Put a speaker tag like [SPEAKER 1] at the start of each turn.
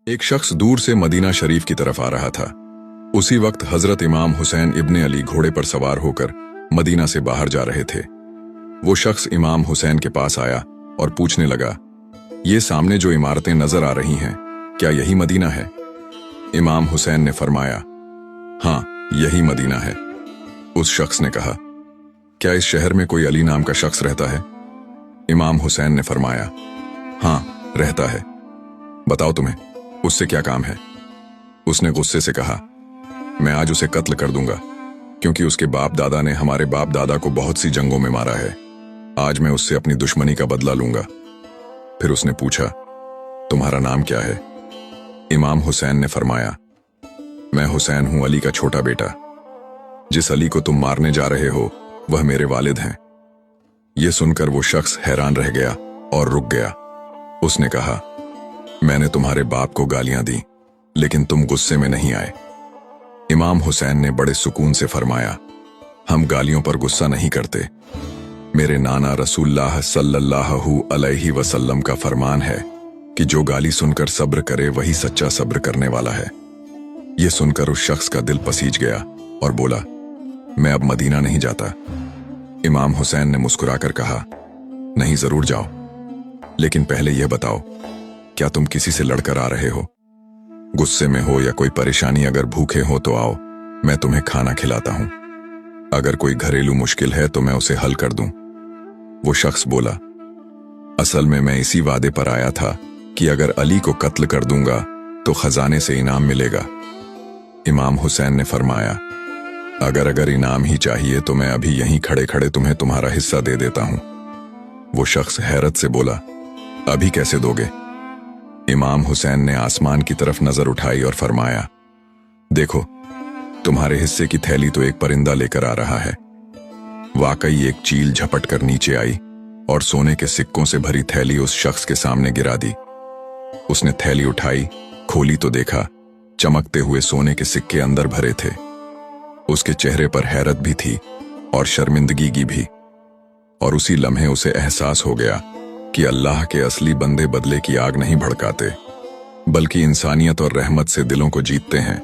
[SPEAKER 1] एक शख्स दूर से मदीना शरीफ की तरफ आ रहा था। उसी वक्त हजरत इमाम हुसैन इब्ने अली घोड़े पर सवार होकर मदीना से बाहर जा रहे थे। वो शख्स इमाम हुसैन के पास आया और पूछने लगा, ये सामने जो इमारतें नजर आ रही हैं, क्या यही मदीना है? इमाम हुसैन ने फरमाया, हाँ, यही मदीना है। उस शख्स ने कहा, क्या इस शहर में कोई अली नाम का शख्स रहता है? इमाम हुसैन ने फरमाया, हाँ, रहता है। बताओ तुम्हें उससे क्या काम है? उसने गुस्से से कहा, मैं आज उसे कत्ल कर दूंगा, क्योंकि उसके बाप दादा ने हमारे बाप दादा को बहुत सी जंगों में मारा है। आज मैं उससे अपनी दुश्मनी का बदला लूंगा। फिर उसने पूछा, तुम्हारा नाम क्या है? इमाम हुसैन ने फरमाया, मैं हुसैन हूं, अली का छोटा बेटा। जिस अली को तुम मारने जा रहे हो वह मेरे वालिद हैं। यह सुनकर वो शख्स हैरान रह गया और रुक गया। उसने कहा, मैंने तुम्हारे बाप को गालियां दी, लेकिन तुम गुस्से में नहीं आए। इमाम हुसैन ने बड़े सुकून से फरमाया, हम गालियों पर गुस्सा नहीं करते। मेरे नाना रसूलुल्लाह सल्लल्लाहु अलैहि वसल्लम का फरमान है कि जो गाली सुनकर सब्र करे वही सच्चा सब्र करने वाला है। यह सुनकर उस शख्स का दिल पसीज गया और बोला, मैं अब मदीना नहीं जाता। इमाम हुसैन ने मुस्कुराकर कहा, नहीं, जरूर जाओ, लेकिन पहले यह बताओ, क्या तुम किसी से लड़कर आ रहे हो? गुस्से में हो या कोई परेशानी? अगर भूखे हो तो आओ, मैं तुम्हें खाना खिलाता हूं। अगर कोई घरेलू मुश्किल है तो मैं उसे हल कर दूं। वो शख्स बोला, असल में मैं इसी वादे पर आया था कि अगर अली को कत्ल कर दूंगा तो खजाने से इनाम मिलेगा। इमाम हुसैन ने फरमाया, अगर इनाम ही चाहिए तो मैं अभी यहीं खड़े खड़े तुम्हें तुम्हारा हिस्सा दे देता हूं। वो शख्स हैरत से बोला, अभी कैसे दोगे? इमाम हुसैन ने आसमान की तरफ नजर उठाई और फरमाया, देखो, तुम्हारे हिस्से की थैली तो एक परिंदा लेकर आ रहा है। वाकई एक चील झपट कर नीचे आई और सोने के सिक्कों से भरी थैली उस शख्स के सामने गिरा दी। उसने थैली उठाई, खोली तो देखा, चमकते हुए सोने के सिक्के अंदर भरे थे। उसके चेहरे पर हैरत भी थी और शर्मिंदगी भी। और उसी लम्हे उसे एहसास हो गया कि अल्लाह के असली बंदे बदले की आग नहीं भड़काते, बल्कि इंसानियत और रहमत से दिलों को जीतते हैं।